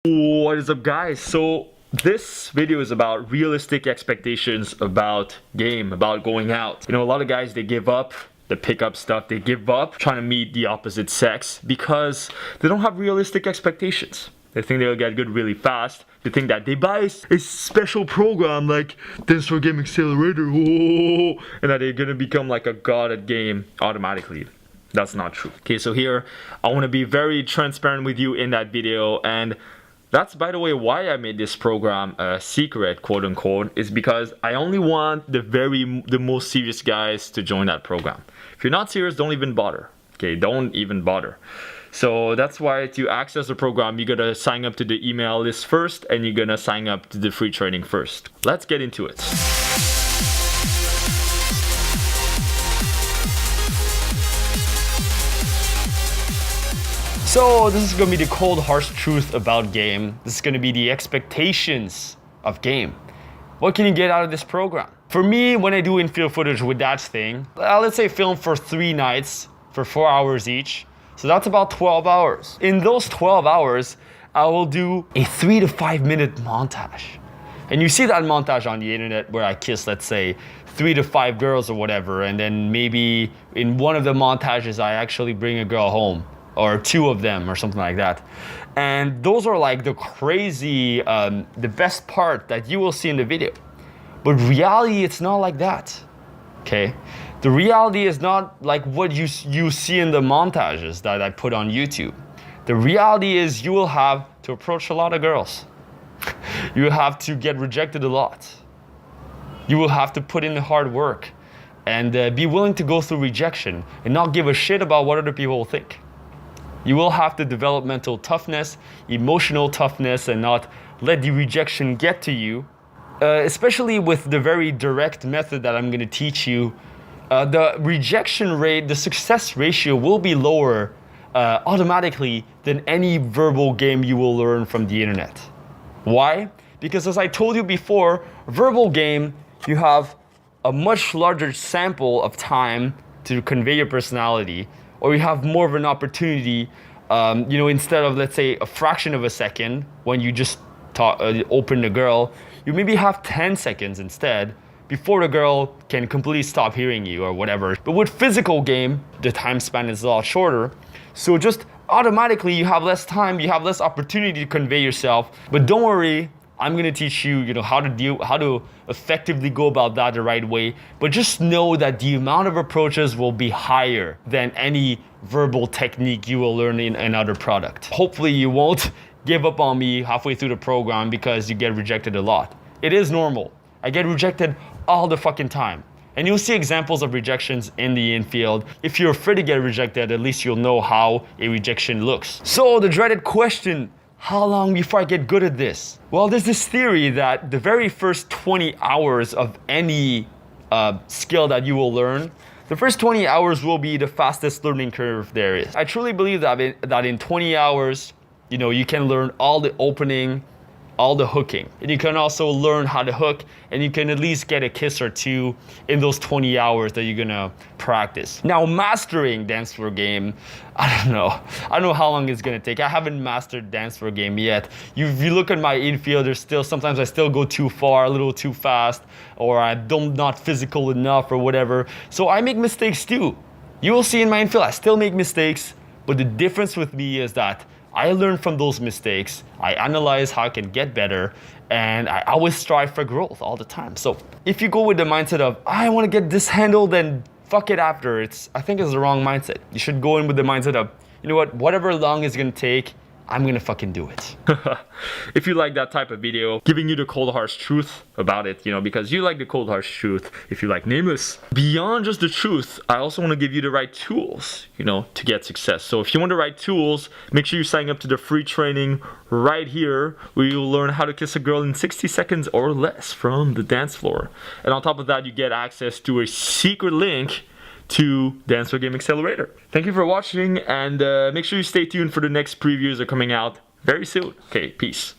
What is up, guys? So this video is about realistic expectations about game, about going out. You know, a lot of guys, they give up the pickup stuff. They give up trying to meet the opposite sex because they don't have realistic expectations. They think they'll get good really fast. They think that they buy a special program like Dance for Game Accelerator, and that they're gonna become like a god at game automatically. That's not true. Okay, so here I want to be very transparent with you in that video, and that's, by the way, why I made this program a secret, quote unquote, is because I only want the most serious guys to join that program. If you're not serious, don't even bother. Okay, don't even bother. So that's why to access the program, you gotta sign up to the email list first, and you're gonna sign up to the free training first. Let's get into it. So this is gonna be the cold, harsh truth about game. This is gonna be the expectations of game. What can you get out of this program? For me, when I do infield footage with that thing, let's say film for 3 nights for 4 hours each. So that's about 12 hours. In those 12 hours, I will do a 3 to 5 minute montage. And you see that montage on the internet where I kiss, let's say, 3 to 5 girls or whatever. And then maybe in one of the montages, I actually bring a girl home, or 2 of them or something like that. And those are like the crazy, the best part that you will see in the video. But reality, it's not like that, okay? The reality is not like what you see in the montages that I put on YouTube. The reality is you will have to approach a lot of girls. You will have to get rejected a lot. You will have to put in the hard work and be willing to go through rejection and not give a shit about what other people will think. You will have to develop mental toughness, emotional toughness, and not let the rejection get to you. Especially with the very direct method that I'm going to teach you, the rejection rate, the success ratio will be lower automatically than any verbal game you will learn from the internet. Why? Because as I told you before, verbal game, you have a much larger sample of time to convey your personality, or you have more of an opportunity, instead of, let's say, a fraction of a second when you just open the girl, you maybe have 10 seconds instead before the girl can completely stop hearing you or whatever. But with physical game, the time span is a lot shorter. So just automatically you have less time, you have less opportunity to convey yourself. But don't worry, I'm gonna teach you, how to effectively go about that the right way. But just know that the amount of approaches will be higher than any verbal technique you will learn in another product. Hopefully you won't give up on me halfway through the program because you get rejected a lot. It is normal. I get rejected all the fucking time. And you'll see examples of rejections in the infield. If you're afraid to get rejected, at least you'll know how a rejection looks. So the dreaded question, how long before I get good at this? Well, there's this theory that the very first 20 hours of any skill that you will learn, the first 20 hours will be the fastest learning curve there is. I truly believe that in 20 hours, you can learn all the opening, all the hooking. And you can also learn how to hook, and you can at least get a kiss or 2 in those 20 hours that you're gonna practice. Now, mastering dance floor game, I don't know how long it's gonna take. I haven't mastered dance floor game yet. If you look at my infield, sometimes I still go too far, a little too fast, or I'm not physical enough or whatever. So I make mistakes too. You will see in my infield, I still make mistakes, but the difference with me is that I learn from those mistakes, I analyze how I can get better, and I always strive for growth all the time. So if you go with the mindset of, I want to get this handled and fuck it after, I think it's the wrong mindset. You should go in with the mindset of, whatever long it's gonna take, I'm gonna fucking do it. If you like that type of video, giving you the cold harsh truth about it, because you like the cold harsh truth if you like Nameless. Beyond just the truth, I also want to give you the right tools, to get success. So if you want the right tools, make sure you sign up to the free training right here, where you'll learn how to kiss a girl in 60 seconds or less from the dance floor. And on top of that, you get access to a secret link to Dance for Game Accelerator. Thank you for watching, and make sure you stay tuned for the next previews that are coming out very soon. Okay, peace.